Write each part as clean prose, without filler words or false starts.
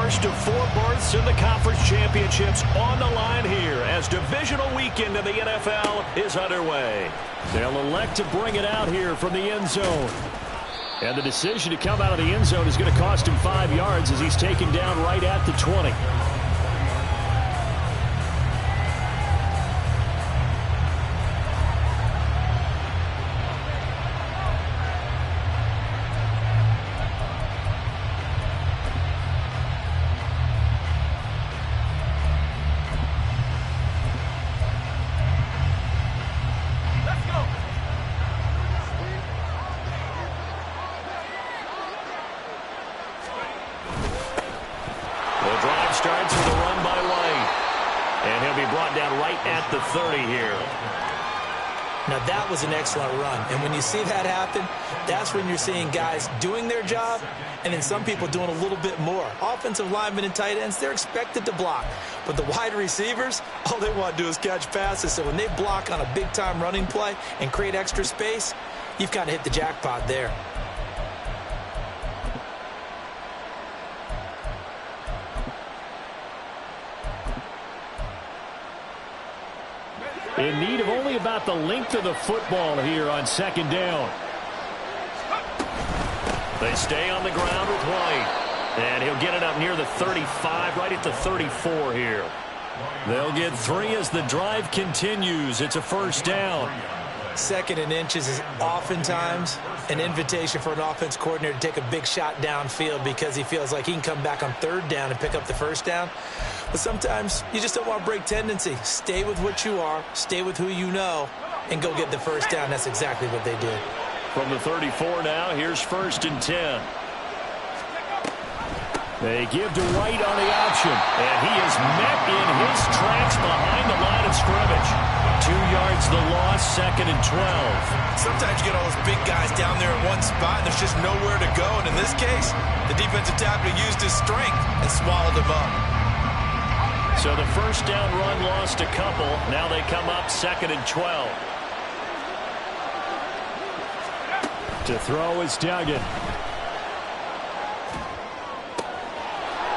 first of 4 berths in the conference championships on the line here as divisional weekend in the NFL is underway. They'll elect to bring it out here from the end zone. And the decision to come out of the end zone is going to cost him 5 yards as he's taken down right at the 20. Starts with a run by White. And he'll be brought down right at the 30 here. Now that was an excellent run. And when you see that happen, that's when you're seeing guys doing their job and then some people doing a little bit more. Offensive linemen and tight ends, they're expected to block. But the wide receivers, all they want to do is catch passes. So when they block on a big-time running play and create extra space, you've kind of hit the jackpot there. In need of only about the length of the football here on second down. They stay on the ground with White. And he'll get it up near the 35, right at the 34 here. They'll get 3 as the drive continues. It's a first down. 2nd and inches is oftentimes an invitation for an offense coordinator to take a big shot downfield because he feels like he can come back on 3rd down and pick up the first down. But sometimes you just don't want to break tendency. Stay with what you are, stay with who you know, and go get the first down. That's exactly what they did. From the 34 now, here's 1st and 10. They give to White on the option, and he is met in his tracks behind the line of scrimmage. 2 yards the loss, 2nd and 12. Sometimes you get all those big guys down there in one spot, and there's just nowhere to go. And in this case, the defensive tackle used his strength and swallowed him up. So the first down run lost a couple. Now they come up 2nd and 12. To throw is Duggan.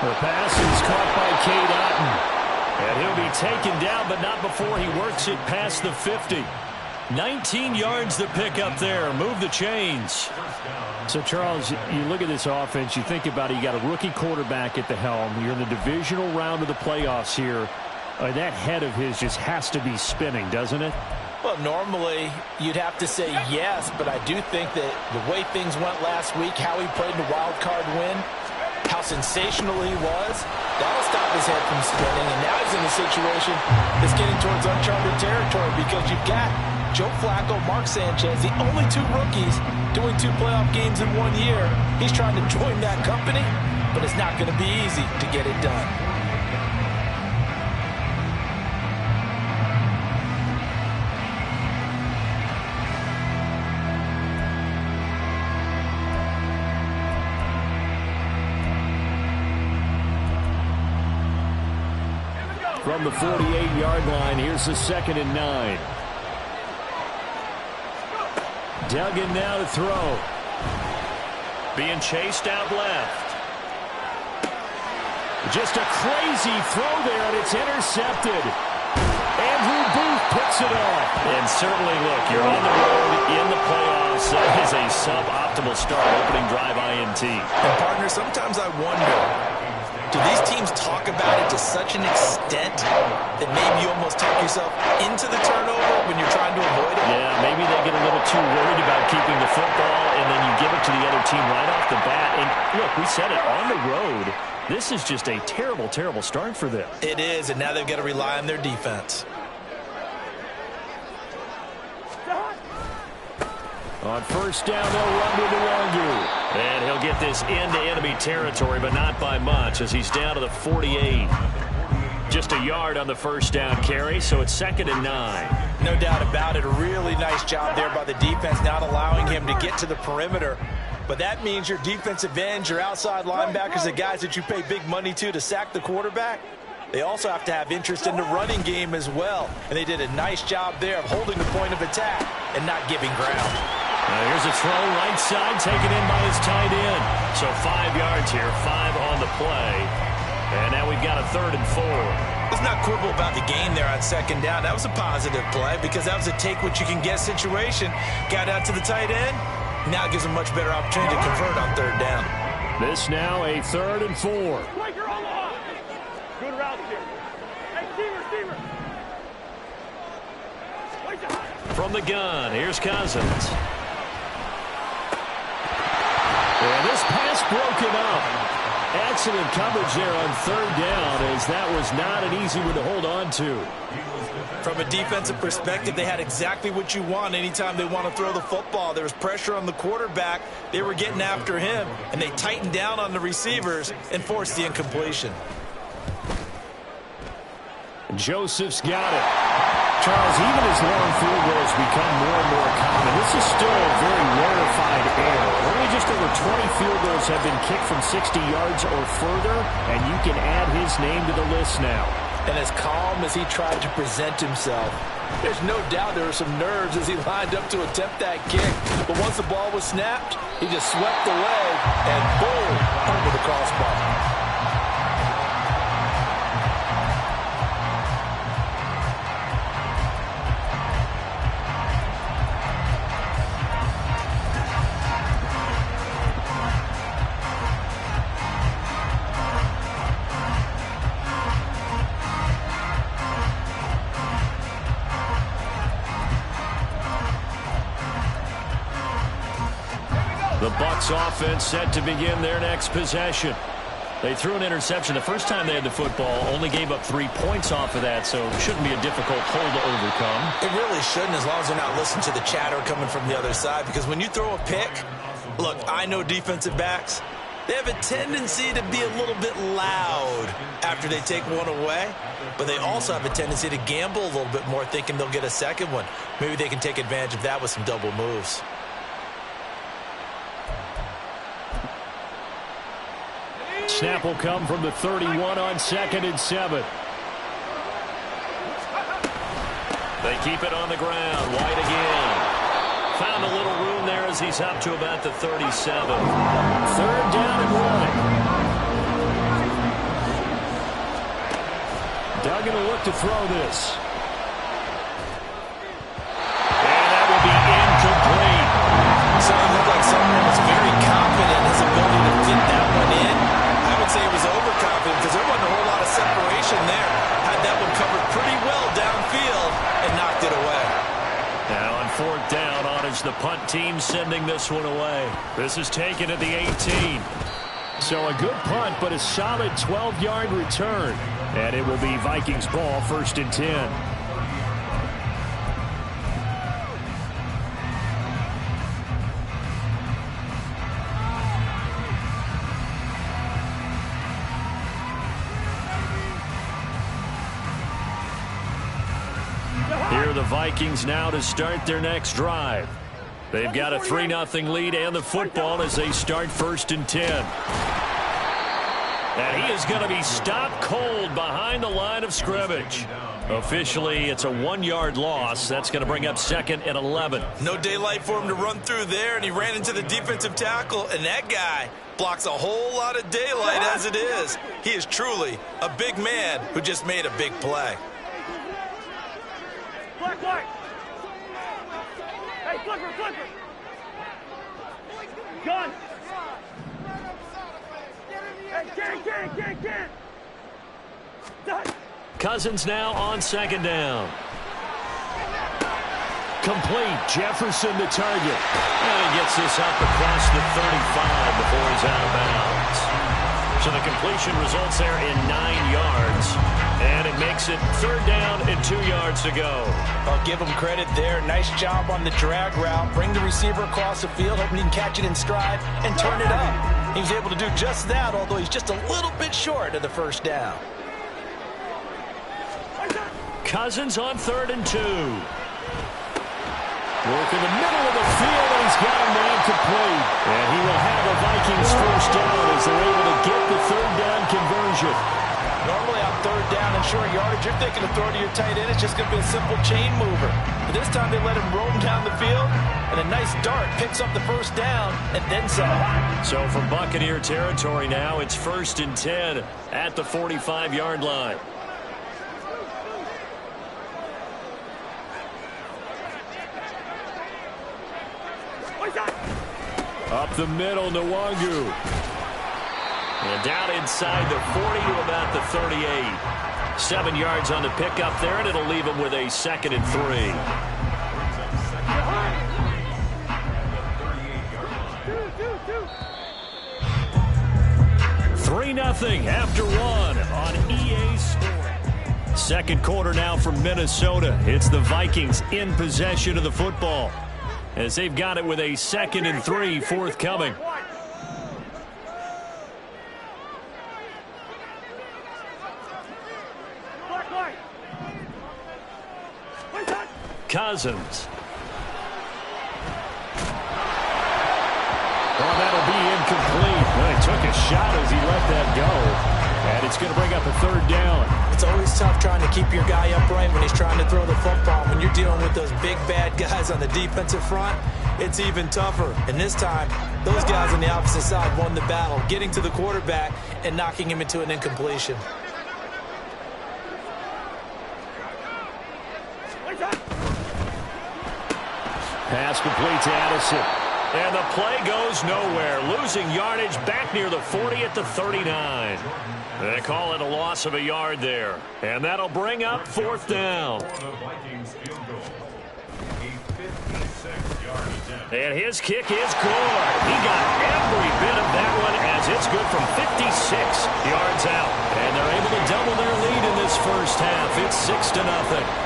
The pass is caught by Cade Otton. And he'll be taken down, but not before he works it past the 50. 19 yards the pick up there. Move the chains. So, Charles, you look at this offense, you think about it, you got a rookie quarterback at the helm. You're in the divisional round of the playoffs here. That head of his just has to be spinning, doesn't it? Well, normally you'd have to say yes, but I do think that the way things went last week, how he played in the wild card win, how sensational he was, that'll stop his head from spinning. And now he's in a situation that's getting towards uncharted territory because you've got Joe Flacco, Mark Sanchez, the only 2 rookies doing 2 playoff games in 1 year. He's trying to join that company, but it's not going to be easy to get it done. From the 48-yard line, here's the 2nd and 9. Duggan now to throw. Being chased out left. Just a crazy throw there, and it's intercepted. Andrew Booth picks it off. And certainly, look, you're on the road in the playoffs. That is a suboptimal start, opening drive INT. And, partner, sometimes I wonder, do these teams talk about it to such an extent that maybe you almost talk yourself into the turnover when you're trying to avoid it? Yeah, maybe they get a little too worried about keeping the football, and then you give it to the other team right off the bat. And, look, we said it, on the road, this is just a terrible, terrible start for them. It is, and now they've got to rely on their defense. On first down, they'll run with Nwangwu. And he'll get this into enemy territory, but not by much, as he's down to the 48. Just a yard on the first down carry, so it's 2nd and 9. No doubt about it. A really nice job there by the defense, not allowing him to get to the perimeter. But that means your defensive ends, your outside linebackers, the guys that you pay big money to sack the quarterback, they also have to have interest in the running game as well. And they did a nice job there of holding the point of attack and not giving ground. Here's a throw right side, taken in by his tight end. So 5 yards here, 5 on the play. And now we've got a 3rd and 4. Let's not quibble about the game there on 2nd down. That was a positive play because that was a take-what-you-can-get situation. Got out to the tight end. Now it gives them a much better opportunity to convert on 3rd down. This now a 3rd and 4. Good route here. Hey, receiver. From the gun, here's Cousins. And this pass broken up. Excellent coverage there on 3rd down, as that was not an easy one to hold on to. From a defensive perspective, they had exactly what you want anytime they want to throw the football. There was pressure on the quarterback. They were getting after him, and they tightened down on the receivers and forced the incompletion. Joseph's got it. Charles, even as long field goals become more and more common, this is still a very rarefied error. Only just over 20 field goals have been kicked from 60 yards or further, and you can add his name to the list now. And as calm as he tried to present himself, there's no doubt there were some nerves as he lined up to attempt that kick. But once the ball was snapped, he just swept away and boom, over the crossbar. The Bucs offense set to begin their next possession. They threw an interception the first time they had the football, only gave up 3 points off of that, so it shouldn't be a difficult hole to overcome. It really shouldn't, as long as they're not listening to the chatter coming from the other side, because when you throw a pick, look, I know defensive backs, they have a tendency to be a little bit loud after they take one away, but they also have a tendency to gamble a little bit more, thinking they'll get a second one. Maybe they can take advantage of that with some double moves. Snap will come from the 31 on 2nd and 7. They keep it on the ground. White again. Found a little room there as he's up to about the 37. 3rd down and 1. Duggan will look to throw this. And that will be incomplete. So it looked like someone was very confident in his ability to fit that one in. I would say he was overconfident because there wasn't a whole lot of separation there. Had that one covered pretty well downfield and knocked it away. Now on 4th down, on is the punt team sending this one away. This is taken at the 18. So a good punt, but a solid 12-yard return. And it will be Vikings ball, 1st and 10. Here are the Vikings now to start their next drive. They've got a 3-0 lead and the football as they start 1st and 10. And he is going to be stopped cold behind the line of scrimmage. Officially, it's a 1-yard loss. That's going to bring up 2nd and 11. No daylight for him to run through there, and he ran into the defensive tackle, and that guy blocks a whole lot of daylight as it is. He is truly a big man who just made a big play. Black. Hey, flipper. Gun. Hey, can. Cousins now on 2nd down. Complete. Jefferson the target. And he gets this up across the 35 before he's out of bounds. So the completion results there in 9 yards. And it makes it 3rd down and 2 yards to go. I'll give him credit there. Nice job on the drag route. Bring the receiver across the field, hoping he can catch it in stride and turn it up. He was able to do just that, although he's just a little bit short of the 1st down. Cousins on 3rd and 2. Work in the middle of the field, and he's got a man complete. And he will have a Vikings 1st down as they're able to get the 3rd down conversion. Normally on 3rd down and short yardage, you're thinking to throw to your tight end. It's just going to be a simple chain mover. But this time they let him roam down the field, and a nice dart picks up the first down and then some. So from Buccaneer territory now, it's 1st and 10 at the 45-yard line. Up the middle, Nwangu. And down inside the 40 to about the 38. 7 yards on the pickup there, and it'll leave him with a 2nd and 3. 3-0 after 1 on EA Sports. Second quarter now from Minnesota. It's the Vikings in possession of the football, as they've got it with a 2nd and 3 forthcoming. Cousins. Oh, that'll be incomplete. Well, he took a shot as he let that go. And it's going to bring up a 3rd down. It's always tough trying to keep your guy upright when he's trying to throw the football. When you're dealing with those big, bad guys on the defensive front, it's even tougher. And this time, those guys on the opposite side won the battle, getting to the quarterback and knocking him into an incompletion. Pass complete to Addison. And the play goes nowhere. Losing yardage back near the 40 at the 39. They call it a loss of a yard there. And that'll bring up 4th down. And his kick is good. He got every bit of that one as it's good from 56 yards out. And they're able to double their lead in this first half. It's 6-0.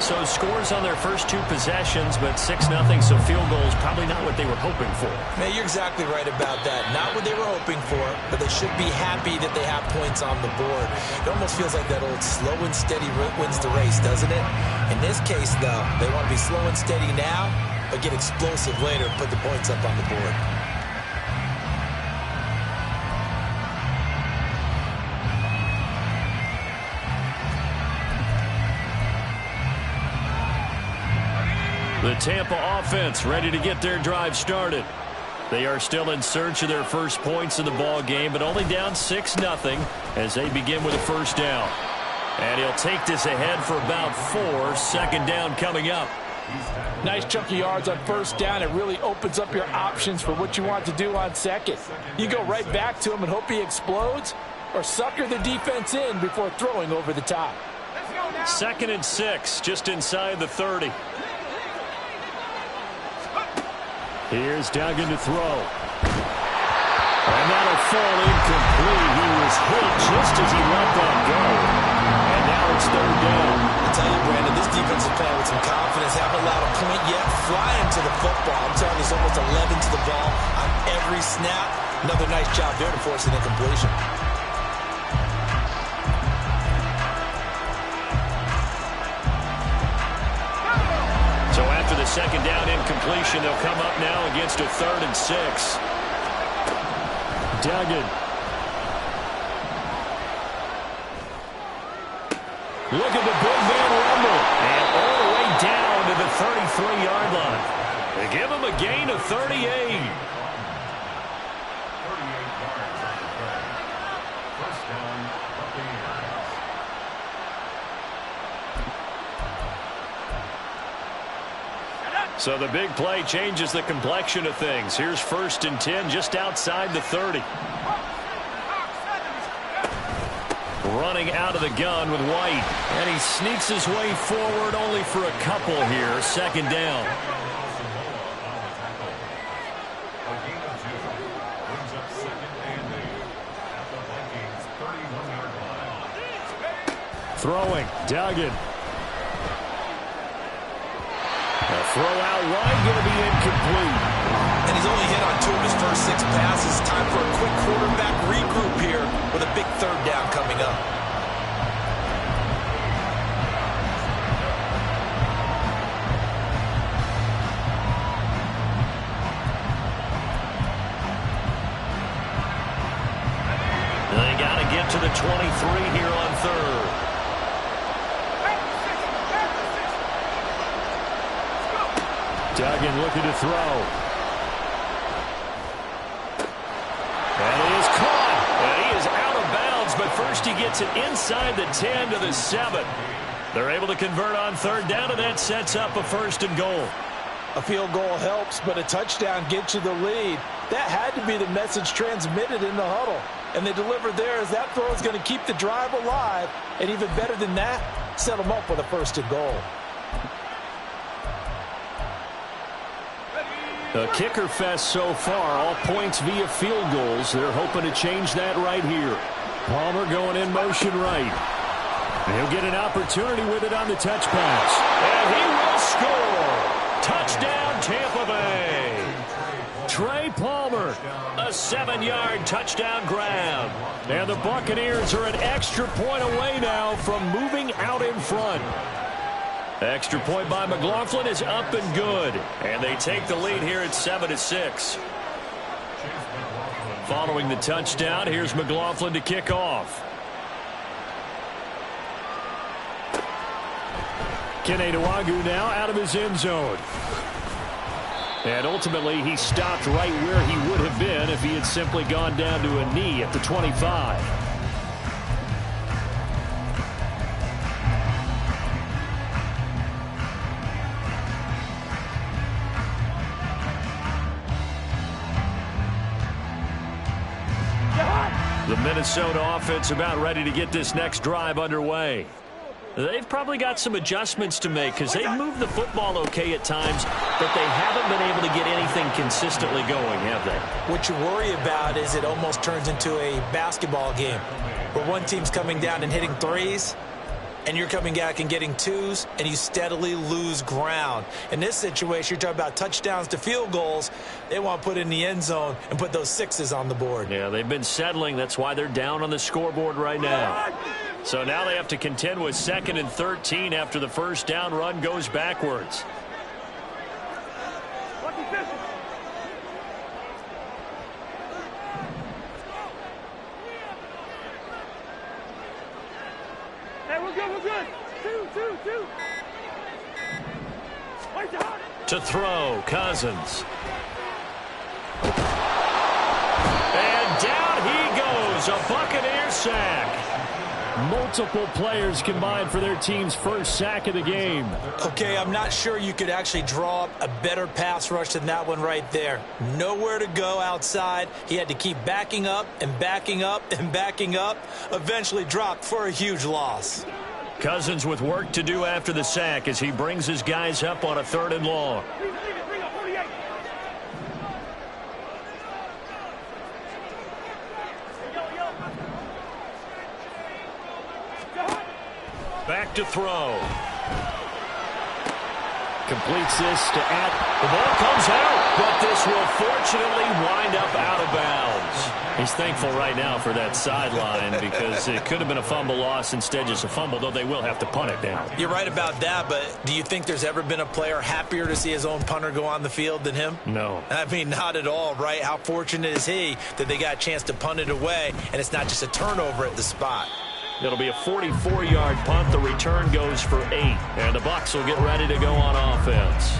So scores on their first 2 possessions, but 6-0, so field goals probably not what they were hoping for. Man, you're exactly right about that. Not what they were hoping for, but they should be happy that they have points on the board. It almost feels like that old slow and steady wins the race, doesn't it? In this case, though, they want to be slow and steady now, but get explosive later and put the points up on the board. The Tampa offense ready to get their drive started. They are still in search of their first points in the ball game, but only down 6-0 as they begin with a 1st down. And he'll take this ahead for about 4. 2nd down coming up. Nice chunky yards on 1st down. It really opens up your options for what you want to do on 2nd. You go right back to him and hope he explodes, or sucker the defense in before throwing over the top. 2nd and 6, just inside the 30. Here's Duggan to throw. And that'll fall incomplete. He was hit just as he let that go. And now it's 3rd down. I tell you, Brandon, this defense is playing with some confidence. Haven't allowed a point yet. Flying to the football. I'm telling you, there's almost 11 to the ball on every snap. Another nice job there to force an incompletion. So after the 2nd down incompletion, they'll come up now against a 3rd and 6. Duggan. Look at the big man rumble. And all the way down to the 33-yard line. They give him a gain of 38. So the big play changes the complexion of things. Here's 1st and 10 just outside the 30. Running out of the gun with White. And he sneaks his way forward only for a couple here. 2nd down. Throwing. Duggan. Throw out wide, going to be incomplete. And he's only hit on 2 of his first 6 passes. Time for a quick quarterback regroup here with a big 3rd down coming up. They got to get to the 23 here on 3rd. Duggan looking to throw. And he is caught. And he is out of bounds, but first he gets it inside the 10 to the 7. They're able to convert on third down, and that sets up a 1st and goal. A field goal helps, but a touchdown gets you the lead. That had to be the message transmitted in the huddle. And they delivered there as that throw is going to keep the drive alive. And even better than that, set them up with a 1st and goal. A kicker fest so far, all points via field goals. They're hoping to change that right here. Palmer going in motion right. He'll get an opportunity with it on the touch pass. And he will score. Touchdown, Tampa Bay. Trey Palmer, a 7-yard touchdown grab. And the Buccaneers are an extra point away now from moving out in front. Extra point by McLaughlin is up and good. And they take the lead here at 7-6. Following the touchdown, here's McLaughlin to kick off. Kene Nwangwu now out of his end zone. And ultimately, he stopped right where he would have been if he had simply gone down to a knee at the 25. The Minnesota offense about ready to get this next drive underway. They've probably got some adjustments to make because they've moved the football okay at times, but they haven't been able to get anything consistently going, have they? What you worry about is it almost turns into a basketball game where one team's coming down and hitting threes, and you're coming back and getting twos, and you steadily lose ground. In this situation, you're talking about touchdowns to field goals. They want to put in the end zone and put those 6s on the board. Yeah, they've been settling. That's why they're down on the scoreboard right now. So now they have to contend with 2nd and 13 after the first down run goes backwards. Hey, we're good, we're good. Two. To throw, Cousins. And down he goes, a Buccaneer sack. Multiple players combined for their team's first sack of the game. Okay, I'm not sure you could actually draw up a better pass rush than that one right there. Nowhere to go outside. He had to keep backing up and backing up and backing up. Eventually dropped for a huge loss. Cousins with work to do after the sack as he brings his guys up on a 3rd and long. Back to throw. Completes this to App. The ball comes out, but this will fortunately wind up out of bounds. He's thankful right now for that sideline because it could have been a fumble loss, instead just a fumble, though they will have to punt it down. You're right about that, but do you think there's ever been a player happier to see his own punter go on the field than him? No. I mean, not at all, right? How fortunate is he that they got a chance to punt it away, and it's not just a turnover at the spot. It'll be a 44-yard punt. The return goes for 8. And the Bucs will get ready to go on offense.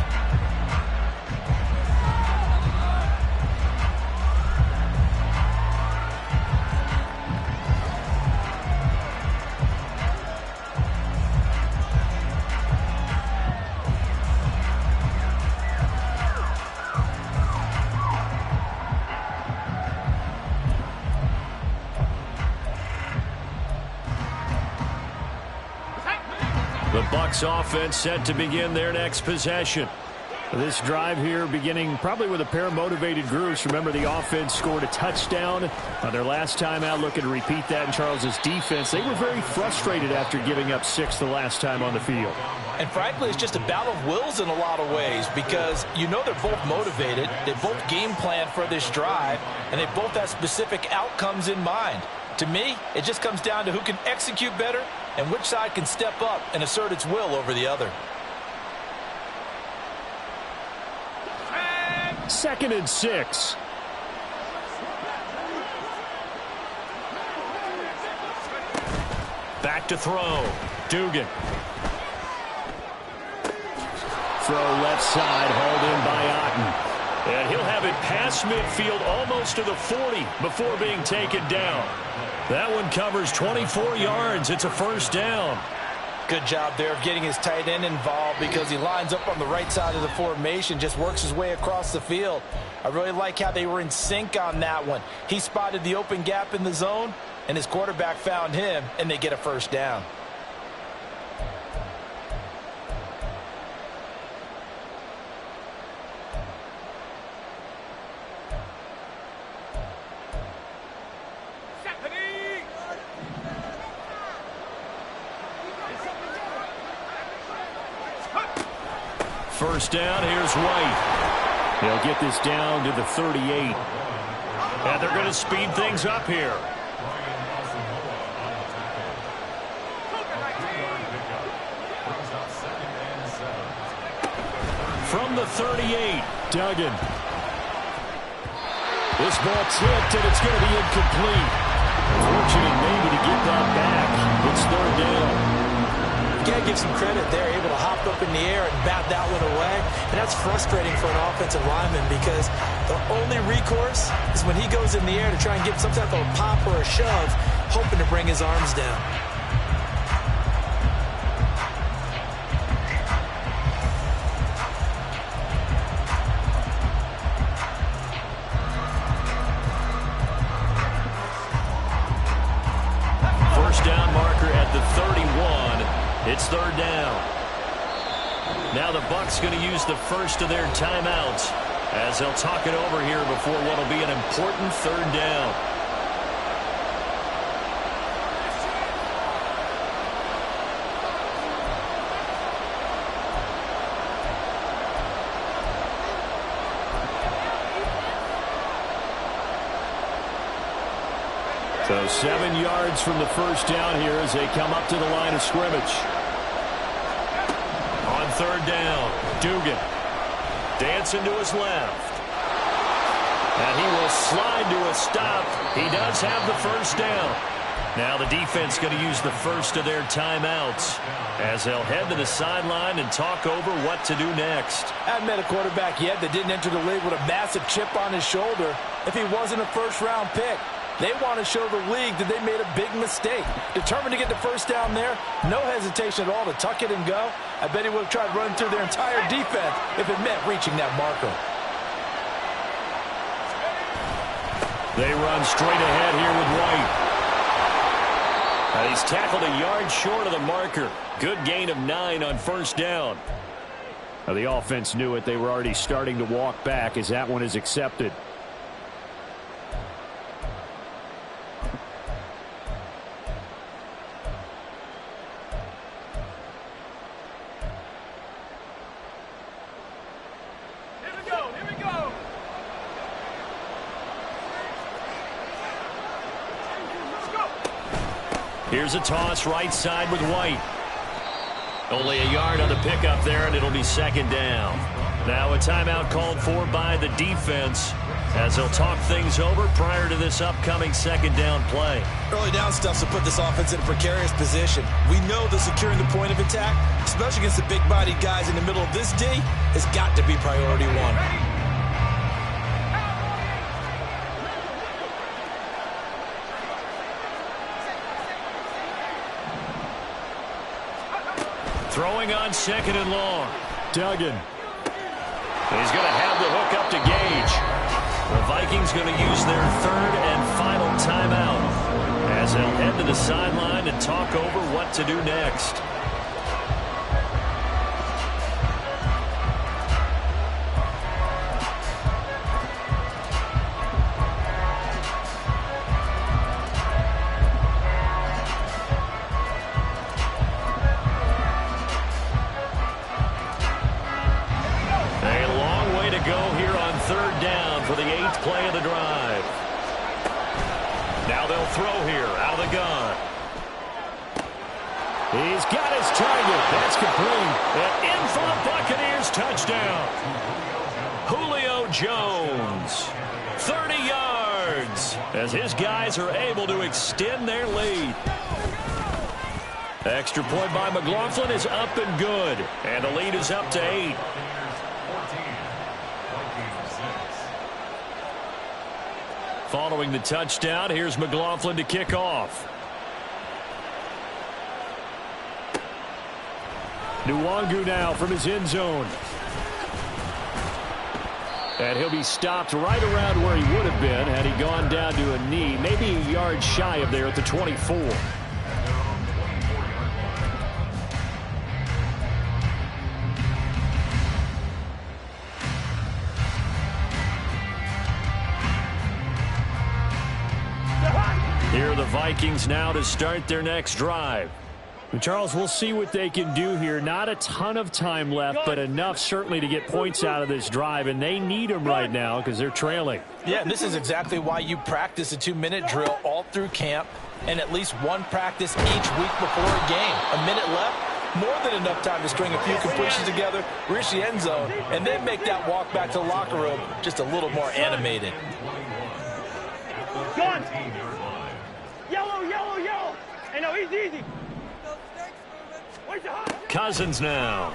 The Bucs offense set to begin their next possession. This drive here beginning probably with a pair of motivated groups. Remember, the offense scored a touchdown on their last time out. Looking to repeat that in Charles's defense. They were very frustrated after giving up 6 the last time on the field. And frankly, it's just a battle of wills in a lot of ways because you know they're both motivated. They both game plan for this drive, and they both have specific outcomes in mind. To me, it just comes down to who can execute better and which side can step up and assert its will over the other. 2nd and 6. Back to throw. Dugan. throw left side, hauled in by Otten. And he'll have it past midfield almost to the 40 before being taken down. That one covers 24 yards. It's a first down. Good job there of getting his tight end involved because he lines up on the right side of the formation, just works his way across the field. I really like how they were in sync on that one. He spotted the open gap in the zone, and his quarterback found him, and they get a first down. First down, here's White. He'll get this down to the 38. And they're going to speed things up here. From the 38, Duggan. This ball tipped, and it's going to be incomplete. Fortunate maybe to get that back. It's third down. You got to give some credit. They're able to hop up in the air and bat that one away. And that's frustrating for an offensive lineman because the only recourse is when he goes in the air to try and get some type of a pop or a shove, hoping to bring his arms down. First down marker at the 31. It's third down. Now the Bucs going to use the first of their timeouts as they'll talk it over here before what will be an important third down. So 7 yards from the first down here as they come up to the line of scrimmage. On third down, Dugan dancing to his left. And he will slide to a stop. He does have the first down. Now the defense going to use the first of their timeouts as they'll head to the sideline and talk over what to do next. I haven't met a quarterback yet that didn't enter the league with a massive chip on his shoulder if he wasn't a first-round pick. They want to show the league that they made a big mistake. Determined to get the first down there. No hesitation at all to tuck it and go. I bet he would have tried running through their entire defense if it meant reaching that marker. They run straight ahead here with White. He's tackled a yard short of the marker. Good gain of 9 on first down. Now the offense knew it. They were already starting to walk back as that one is accepted. Here's a toss right side with White. Only a yard on the pickup there, and it'll be second down. Now a timeout called for by the defense as they'll talk things over prior to this upcoming second down play. Early down stuff to put this offense in a precarious position. We know that securing the point of attack, especially against the big-bodied guys in the middle of this D, has got to be priority one. Throwing on second and long. Duggan. He's going to have the hook up to Gage. The Vikings going to use their third and final timeout as they'll head to the sideline and talk over what to do next. Play of the drive. Now they'll throw here out of the gun. He's got his target. That's complete. And in for the Buccaneers touchdown. Julio Jones. 30 yards as his guys are able to extend their lead. Extra point by McLaughlin is up and good. And the lead is up to 8. Following the touchdown, here's McLaughlin to kick off. Nwangu now from his end zone. And he'll be stopped right around where he would have been had he gone down to a knee, maybe a yard shy of there at the 24. Here are the Vikings now to start their next drive. Charles, we'll see what they can do here. Not a ton of time left, but enough certainly to get points out of this drive, and they need them right now because they're trailing. Yeah, and this is exactly why you practice a 2-minute drill all through camp and at least one practice each week before a game. A minute left, more than enough time to string a few completions together, reach the end zone, and then make that walk back to the locker room just a little more animated. Gun! Yellow, yellow, yellow! Hey, no, easy. Cousins now.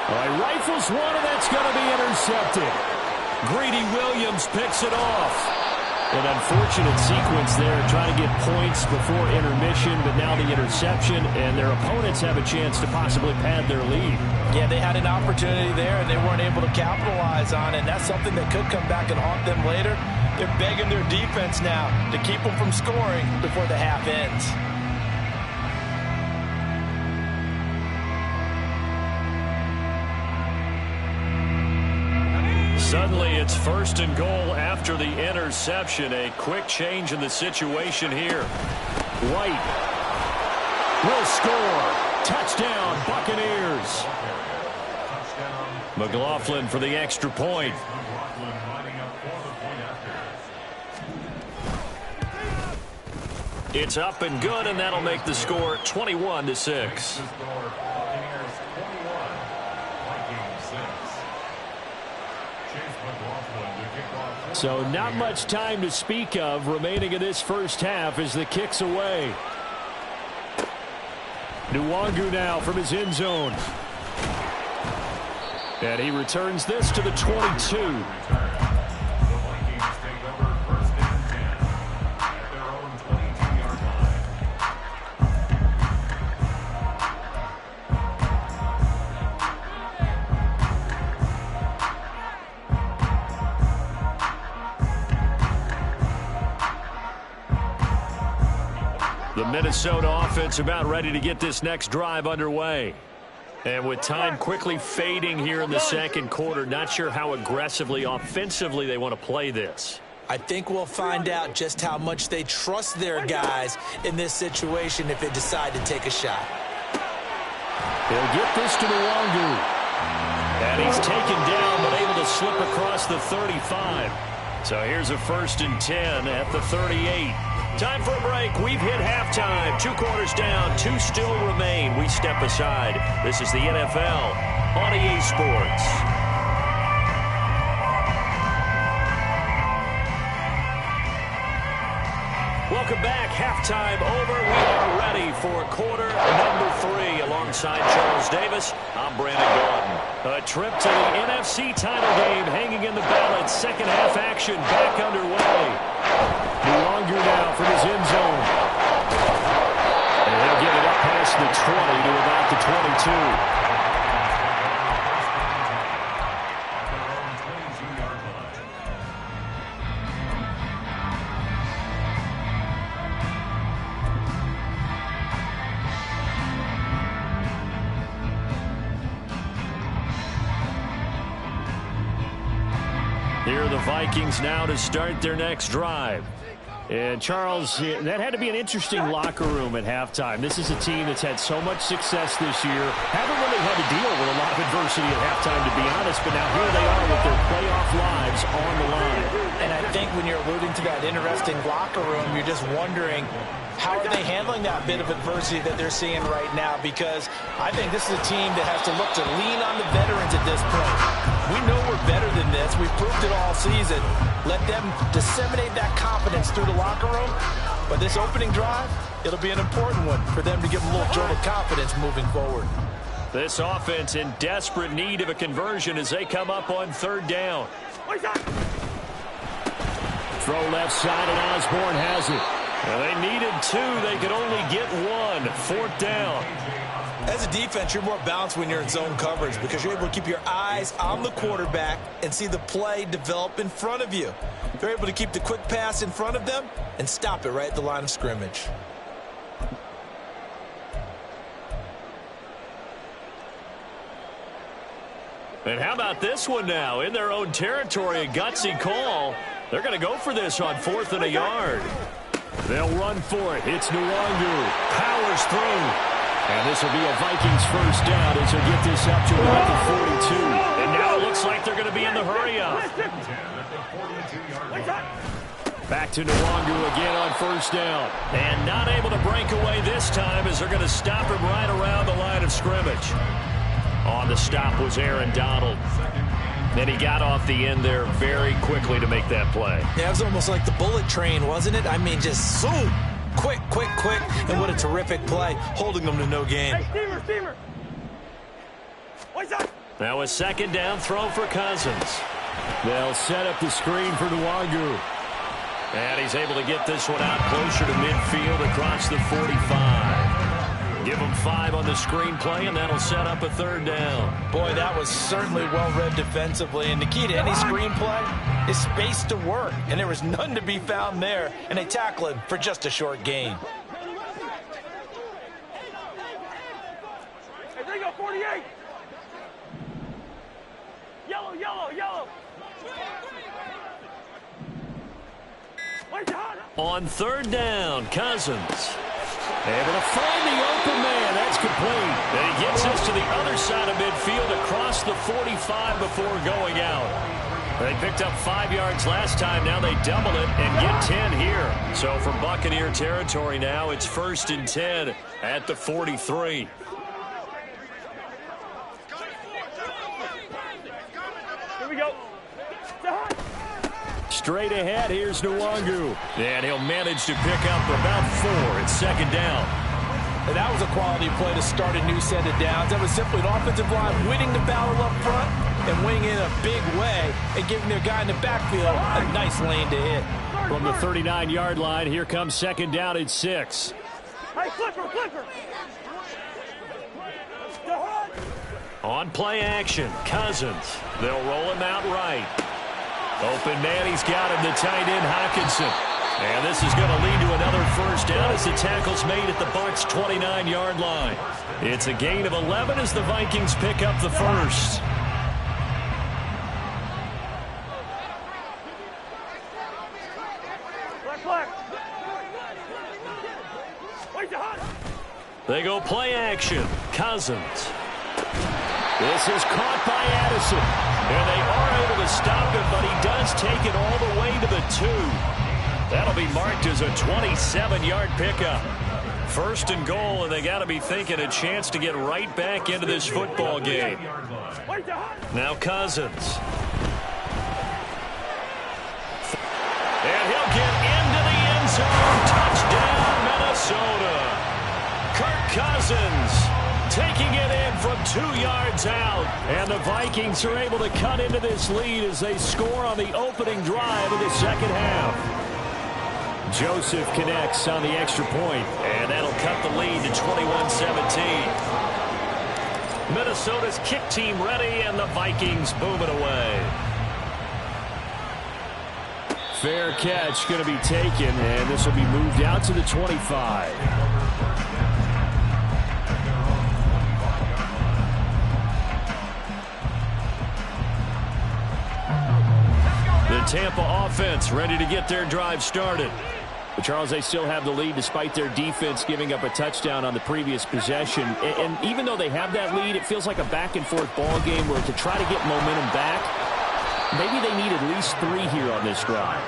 All right, rifles one, and that's going to be intercepted. Greedy Williams picks it off. An unfortunate sequence there, trying to get points before intermission, but now the interception, and their opponents have a chance to possibly pad their lead. Yeah, they had an opportunity there, and they weren't able to capitalize on it, and that's something that could come back and haunt them later. They're begging their defense now to keep them from scoring before the half ends. Suddenly it's 1st and goal after the interception. A quick change in the situation here. White will score. Touchdown, Buccaneers. McLaughlin for the extra point. It's up and good, and that'll make the score 21-6. So not much time to speak of remaining in this first half as the kick's away. Nwangu now from his end zone. And he returns this to the 22. The Minnesota offense about ready to get this next drive underway. And with time quickly fading here in the second quarter, not sure how aggressively, offensively they want to play this. I think we'll find out just how much they trust their guys in this situation if they decide to take a shot. He'll get this to Nwangu. And he's taken down but able to slip across the 35. So here's a 1st and 10 at the 38. Time for a break. We've hit halftime. 2 quarters down. 2 still remain. We step aside. This is the NFL on EA Sports. Welcome back. Halftime over. We are ready for quarter number 3. Alongside Charles Davis, I'm Brandon Gordon. A trip to the NFC title game hanging in the balance. Second half action back underway. Nwangu now from his end zone. And he'll get it up past the 20 to about the 22. Here are the Vikings now to start their next drive. And, Charles, that had to be an interesting locker room at halftime. This is a team that's had so much success this year. Haven't really had to deal with a lot of adversity at halftime, to be honest, but now here they are with their playoff lives on the line. And I think when you're alluding to that interesting locker room, you're just wondering, how are they handling that bit of adversity that they're seeing right now? Because I think this is a team that has to look to lean on the veterans at this point. We know we're better than this. We've proved it all season. Let them disseminate that confidence through the locker room, But this opening drive, it'll be an important one for them to give them a little jolt of confidence moving forward. This offense in desperate need of a conversion as they come up on third down. Throw left side, and Osborne has it. Well, they needed two. They could only get one. Fourth down. As a defense, you're more balanced when you're in zone coverage because you're able to keep your eyes on the quarterback and see the play develop in front of you. You're able to keep the quick pass in front of them and stop it right at the line of scrimmage. And how about this one now? In their own territory, a gutsy call. They're going to go for this on 4th and a yard. They'll run for it. It's Nwangu. Powers through. And this will be a Vikings first down as they get this up to about the 42. And now it looks like they're going to be in the hurry-up. Back to Nwangu again on first down. And not able to break away this time as they're going to stop him right around the line of scrimmage. On the stop was Aaron Donald. Then he got off the end there very quickly to make that play. Yeah, it was almost like the bullet train, wasn't it? I mean, just zoom. Quick, quick, quick. And what a terrific play, holding them to no gain. Hey, steamer. What's that? Now a second down throw for Cousins. They'll set up the screen for Nwangu. And he's able to get this one out closer to midfield across the 45. Give him 5 on the screenplay, and that'll set up a third down. Boy, that was certainly well-read defensively. And the key to any screenplay is space to work. And there was none to be found there. And they tackle him for just a short gain. Hey, there you go, 48. Yellow. On third down, Cousins. Able to find the open man. That's complete. And he gets us to the other side of midfield across the 45 before going out. They picked up 5 yards last time. Now they double it and get 10 here. So from Buccaneer territory now, it's 1st and 10 at the 43. Here we go. Straight ahead, here's Nwangu. And he'll manage to pick up about 4. It's second down. And that was a quality play to start a new set of downs. That was simply an offensive line winning the battle up front and winning in a big way and giving their guy in the backfield a nice lane to hit. From the 39-yard line, here comes second down at 6. Hey, flipper. On play action, Cousins. They'll roll him out right. Open man, he's got him, the tight end, Hockenson. And this is going to lead to another first down as the tackle's made at the Bucs' 29-yard line. It's a gain of 11 as the Vikings pick up the first. They go play action. Cousins. This is caught by Addison. And they are able to stop him, but he does take it all the way to the 2. That'll be marked as a 27-yard pickup. 1st and goal, and they got to be thinking a chance to get right back into this football game. Now Cousins. And he'll get into the end zone. Touchdown, Minnesota. Kirk Cousins taking it in from 2 yards out. And the Vikings are able to cut into this lead as they score on the opening drive of the second half. Joseph connects on the extra point, and that'll cut the lead to 21-17. Minnesota's kick team ready, and the Vikings boom it away. Fair catch going to be taken, and this will be moved out to the 25. The Tampa offense ready to get their drive started. But Charles, they still have the lead despite their defense giving up a touchdown on the previous possession. And even though they have that lead, it feels like a back-and-forth ball game where to try to get momentum back, maybe they need at least 3 here on this drive.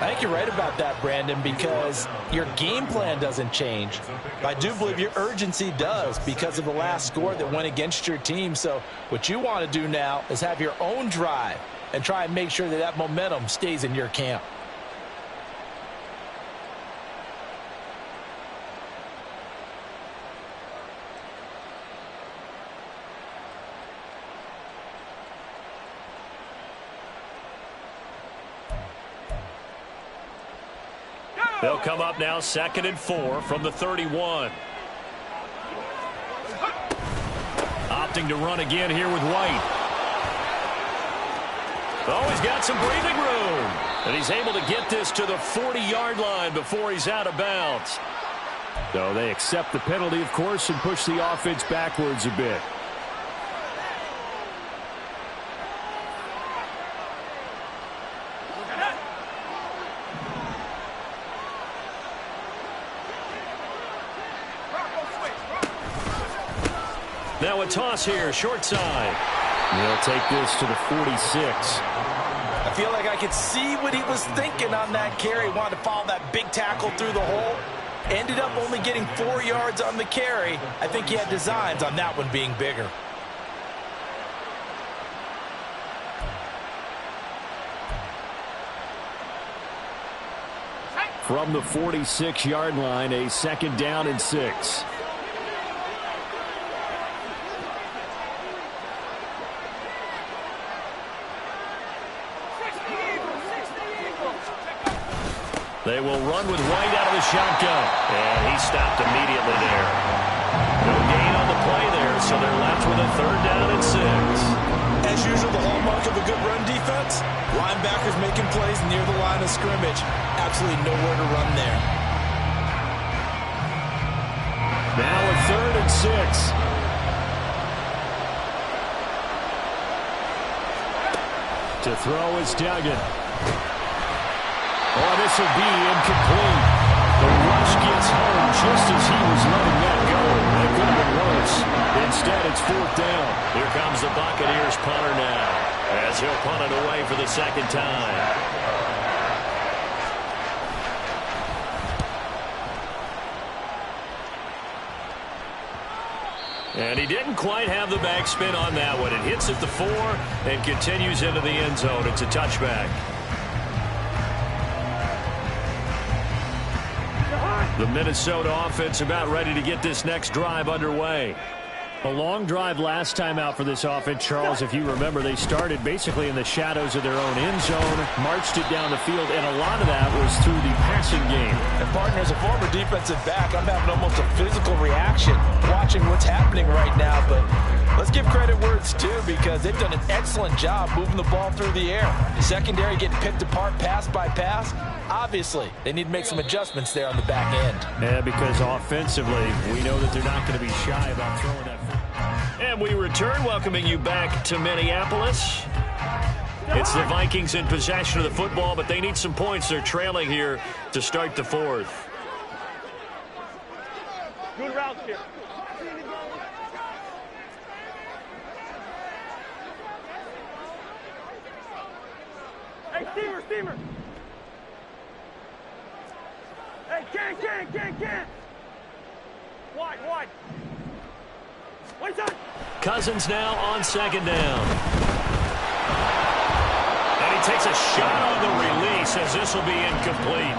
I think you're right about that, Brandon, because your game plan doesn't change. I do believe your urgency does because of the last score that went against your team. So what you want to do now is have your own drive and try and make sure that that momentum stays in your camp. They'll come up now 2nd and 4 from the 31. Opting to run again here with White. Oh, he's got some breathing room. And he's able to get this to the 40-yard line before he's out of bounds. So they accept the penalty, of course, and push the offense backwards a bit. Now a toss here, short side. They'll take this to the 46. I feel like I could see what he was thinking on that carry. Wanted to follow that big tackle through the hole. Ended up only getting 4 yards on the carry. I think he had designs on that one being bigger. From the 46-yard line, a 2nd down and 6. They will run with White out of the shotgun. And he stopped immediately there. No gain on the play there, so they're left with a 3rd down and 6. As usual, the hallmark of a good run defense, linebackers making plays near the line of scrimmage. Absolutely nowhere to run there. Now a 3rd and 6. To throw is Duggan. Oh, this will be incomplete. The rush gets home just as he was letting that go. It could have been worse. Instead, it's 4th down. Here comes the Buccaneers punter now, as he'll punt it away for the 2nd time. And he didn't quite have the backspin on that one. It hits at the 4 and continues into the end zone. It's a touchback. The Minnesota offense about ready to get this next drive underway. A long drive last time out for this offense, Charles. If you remember, they started basically in the shadows of their own end zone, marched it down the field, and a lot of that was through the passing game. And, partner, as a former defensive back, I'm having almost a physical reaction watching what's happening right now. But let's give credit where it's due, because they've done an excellent job moving the ball through the air. The secondary getting picked apart pass by pass. Obviously, they need to make some adjustments there on the back end. Yeah, because offensively, we know that they're not going to be shy about throwing that. And we return, welcoming you back to Minneapolis. It's the Vikings in possession of the football, but they need some points. They're trailing here to start the 4th. Good route here. Hey, steamer. Hey, can't. Wide. Cousins now on 2nd down. And he takes a shot on the release as this will be incomplete.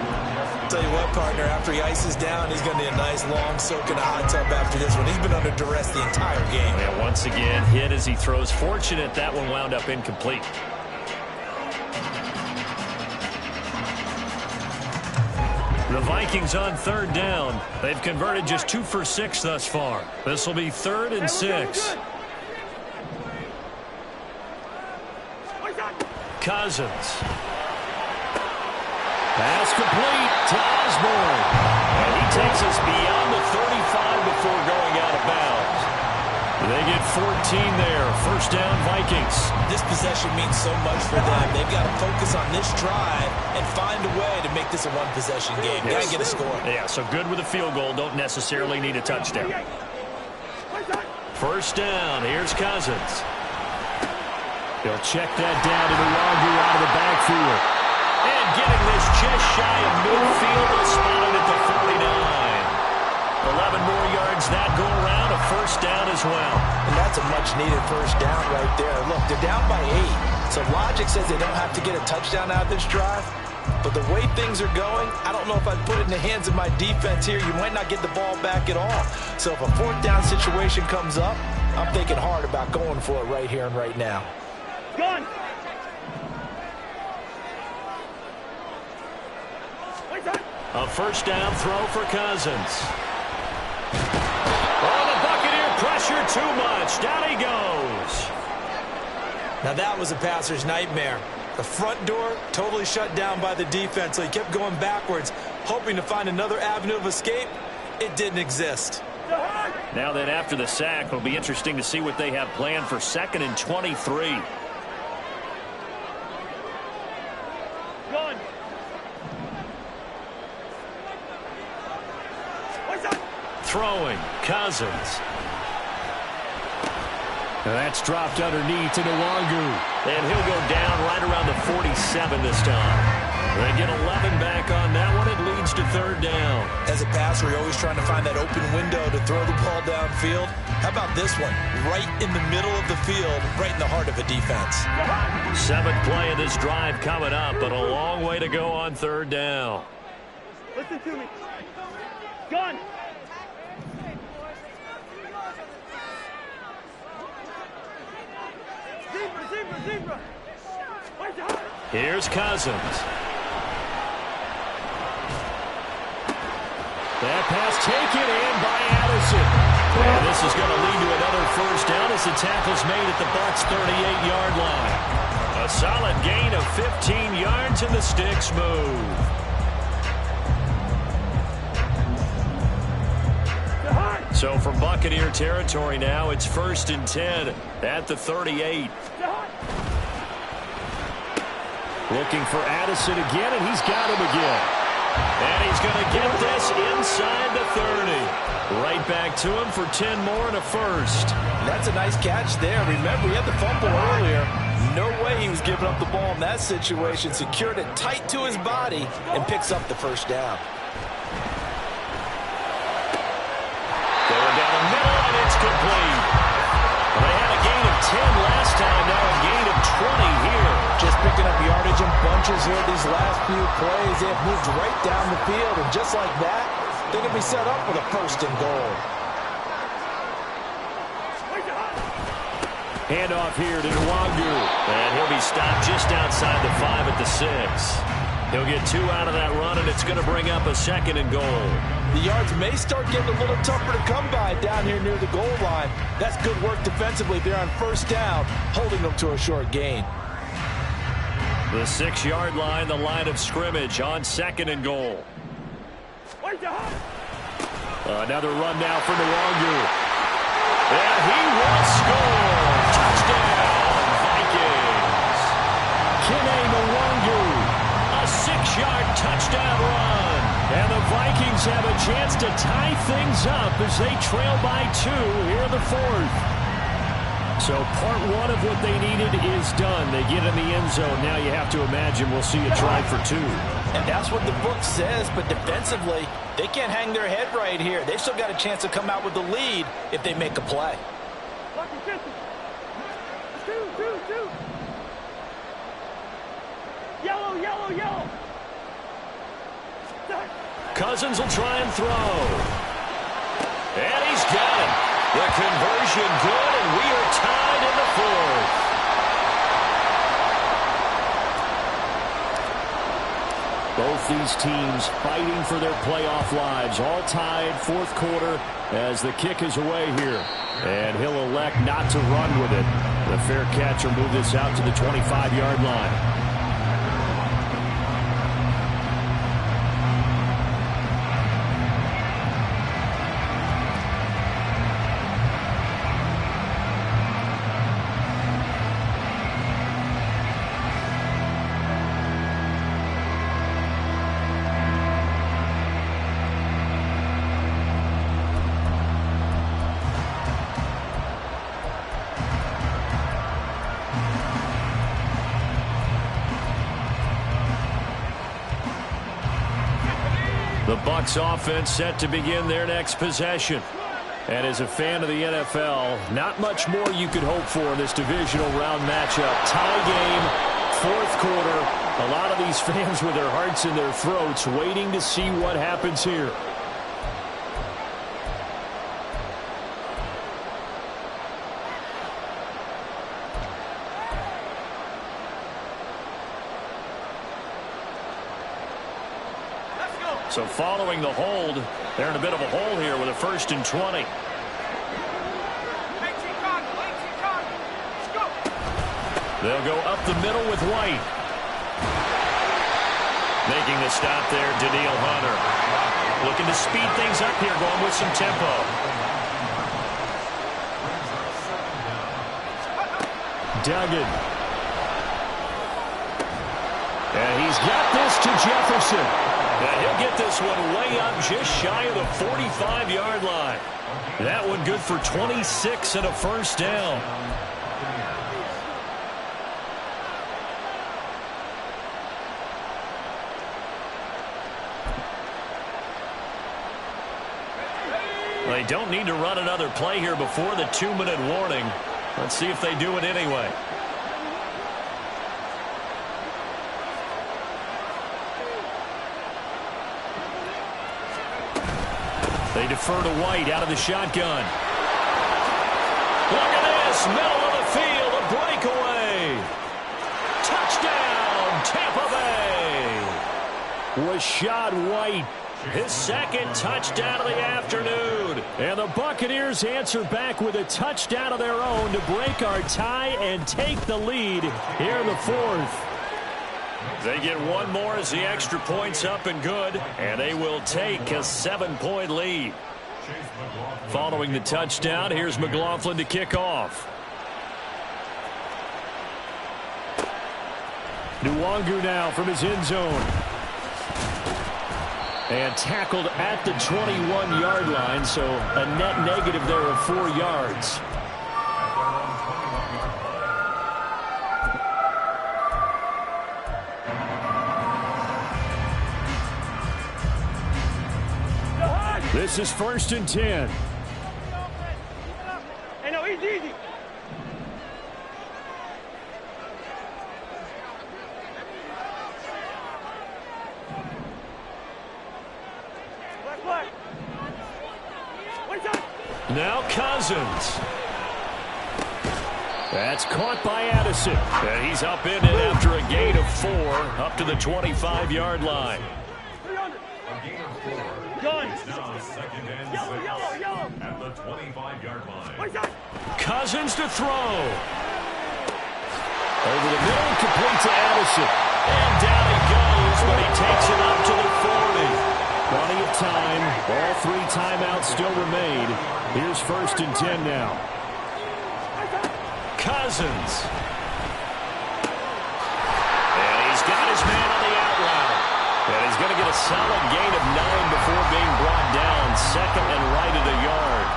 Tell you what, partner, after he ices down, he's going to need a nice long soak in a hot tub after this one. He's been under duress the entire game. And once again, hit as he throws. Fortunate that one wound up incomplete. The Vikings on 3rd down. They've converted just 2 for 6 thus far. This will be 3rd and 6. Cousins. Pass complete to Osborne. And he takes us beyond the 35 before going out of bounds. They get 14 there. 1st down, Vikings. This possession means so much for them. They've got to focus on this drive and find a way to make this a one-possession game. Got to get a score. Yeah, so good with a field goal. Don't necessarily need a touchdown. 1st down. Here's Cousins. He'll check that down to the Wagner out of the backfield. And getting this just shy of midfield, they'll spot it at the 49. 11 more yards that go around, a 1st down as well. And that's a much-needed 1st down right there. Look, they're down by 8. So logic says they don't have to get a touchdown out of this drive. But the way things are going, I don't know if I'd put it in the hands of my defense here. You might not get the ball back at all. So if a 4th down situation comes up, I'm thinking hard about going for it right here and right now. Gun. A first down throw for Cousins. Oh, the Buccaneer pressure too much. Down he goes. Now that was a passer's nightmare. The front door totally shut down by the defense, so he kept going backwards, hoping to find another avenue of escape. It didn't exist. Now then, after the sack, it'll be interesting to see what they have planned for 2nd and 23. Throwing, Cousins. That's dropped underneath to Nwangu. And he'll go down right around the 47 this time. They get 11 back on that one. It leads to 3rd down. As a passer, you're always trying to find that open window to throw the ball downfield. How about this one? Right in the middle of the field, right in the heart of a defense. 7th play of this drive coming up, but a long way to go on 3rd down. Listen to me. Gun. Zebra. Here's Cousins. That pass taken in by Addison. And this is going to lead to another first down as the tackle's made at the Bucs' 38-yard line. A solid gain of 15 yards and the sticks move. So from Buccaneer territory now, it's 1st and 10 at the 38. Looking for Addison again, and he's got him again. And he's going to get this inside the 30. Right back to him for 10 more and a first. That's a nice catch there. Remember, he had the fumble earlier. No way he was giving up the ball in that situation. Secured it tight to his body and picks up the first down. Going down the middle, and it's complete. They had a gain of 10 last time, now a gain of 20 here. Just picking up yardage in bunches here these last few plays. They have moved right down the field, and just like that, they're going to be set up with a 1st and goal. Handoff here to Nwangu. And he'll be stopped just outside the 5 at the 6. He'll get 2 out of that run, and it's going to bring up a 2nd and goal. The yards may start getting a little tougher to come by down here near the goal line. That's good work defensively there on 1st down, holding them to a short gain. The 6-yard line, the line of scrimmage on 2nd and goal. Another run now for Nwangu. And he will score. Touchdown, Vikings. Kene Nwangu, a 6-yard touchdown run. And the Vikings have a chance to tie things up as they trail by 2 here in the 4th. So part 1 of what they needed is done. They get in the end zone. Now you have to imagine we'll see a try for 2. And that's what the book says, but defensively, they can't hang their head right here. They've still got a chance to come out with the lead if they make a play. Two. Yellow. Cousins will try and throw. And he's got it. The conversion good, and we are tied in the 4th. Both these teams fighting for their playoff lives, all tied 4th quarter as the kick is away here. And he'll elect not to run with it. The fair catch will move this out to the 25-yard line. The Bucs offense set to begin their next possession. And as a fan of the NFL, not much more you could hope for in this divisional round matchup. Tie game, 4th quarter. A lot of these fans with their hearts in their throats waiting to see what happens here. So following the hold, they're in a bit of a hole here with a 1st and 20. They'll go up the middle with White. Making the stop there, Daniil Hunter. Looking to speed things up here, going with some tempo. Duggan. And he's got this to Jefferson. And he'll get this one way up just shy of the 45-yard line. That one good for 26 and a 1st down. They don't need to run another play here before the 2-minute warning. Let's see if they do it anyway. They defer to White out of the shotgun. Look at this, middle of the field, a breakaway. Touchdown, Tampa Bay. Rashad White, his 2nd touchdown of the afternoon. And the Buccaneers answer back with a touchdown of their own to break our tie and take the lead here in the 4th. They get one more as the extra point's up and good, and they will take a 7-point lead. Following the touchdown, here's McLaughlin to kick off. Nwangu now from his end zone. And tackled at the 21-yard line, so a net negative there of 4 yards. This is 1st and 10. Hey, no, easy. Black. Now Cousins. That's caught by Addison. And he's up in it after a gain of 4 up to the 25-yard line. Gun. Yellow. At the 25-yard line. Cousins to throw. Over the middle, complete to Addison. And down he goes, but he takes it up to the 40. Plenty of time. All 3 timeouts still remain. Here's 1st and 10 now. Cousins. And he's got his man on the out route. And he's going to get a solid gain of 9 before being brought down. 2nd and right at a yard.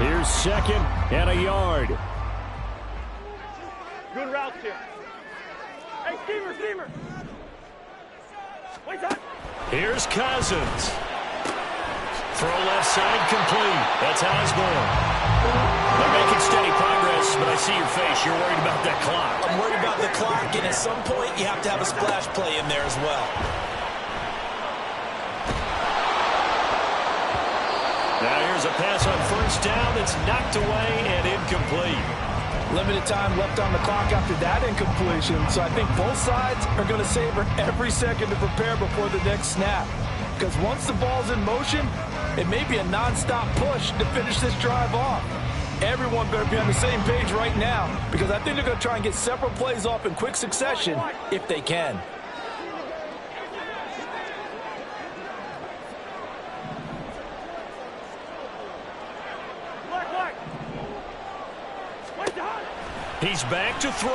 Here's 2nd and a yard. Good routes here. Hey, steamer. Wait up. Here's Cousins. Throw left side complete. That's Osborne. They're making steady progress, but I see your face. You're worried about that clock. I'm worried about the clock, and at some point you have to have a splash play in there as well. Now here's a pass on 1st down that's knocked away and incomplete. Limited time left on the clock after that incompletion, so I think both sides are going to savor every second to prepare before the next snap. Because once the ball's in motion, it may be a non-stop push to finish this drive off. Everyone better be on the same page right now, because I think they're going to try and get several plays off in quick succession if they can. He's back to throw.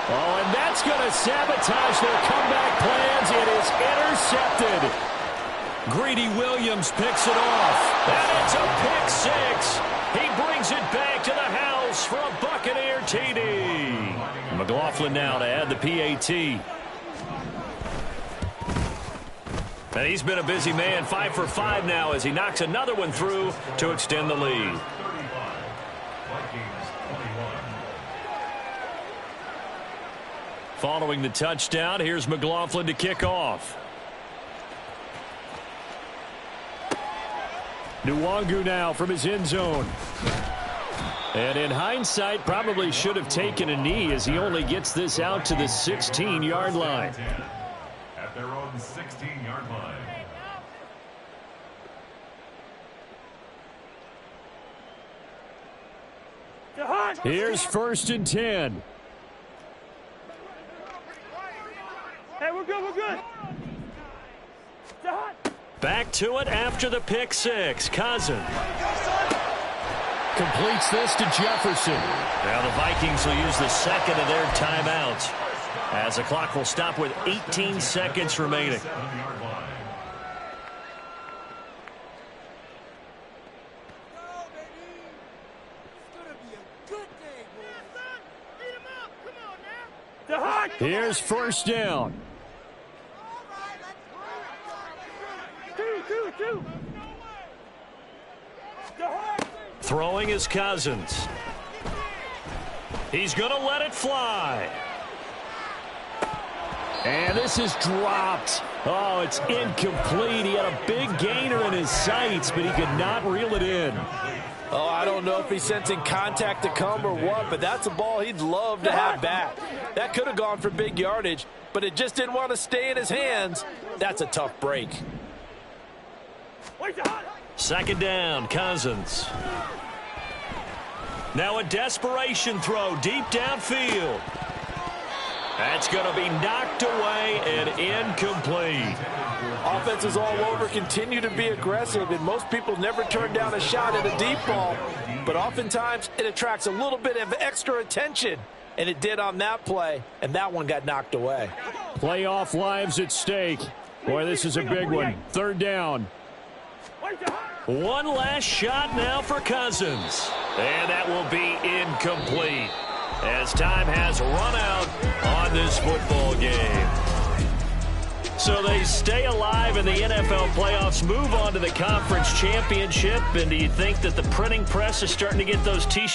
Oh, and that's going to sabotage their comeback plans. It is intercepted. Greedy Williams picks it off. And it's a pick 6. He brings it back to the house for a Buccaneer TD. McLaughlin now to add the PAT. And he's been a busy man, 5 for 5 now as he knocks another one through to extend the lead. Following the touchdown, here's McLaughlin to kick off. Nwangu now from his end zone. And in hindsight, probably should have taken a knee as he only gets this out to the 16-yard line. At their own 16-yard line. Here's 1st and 10. Hey, we're good, we're good. Back to it after the pick six. Cousins completes this to Jefferson. Now the Vikings will use the second of their timeouts as the clock will stop with 18 seconds remaining. Here's 1st down. Two. Throwing is Cousins. He's going to let it fly. And this is dropped. Oh, it's incomplete. He had a big gainer in his sights, but he could not reel it in. Oh, I don't know if he's sensing contact to come or what, but that's a ball he'd love to have back. That could have gone for big yardage, but it just didn't want to stay in his hands. That's a tough break. 2nd down, Cousins. Now a desperation throw deep downfield. That's going to be knocked away and incomplete. Offenses all over continue to be aggressive, and most people never turn down a shot at a deep ball, but oftentimes it attracts a little bit of extra attention, and it did on that play, and that one got knocked away. Playoff lives at stake. Boy, this is a big one. 3rd down. One last shot now for Cousins. And that will be incomplete as time has run out on this football game. So they stay alive in the NFL playoffs, move on to the conference championship. And do you think that the printing press is starting to get those T-shirts?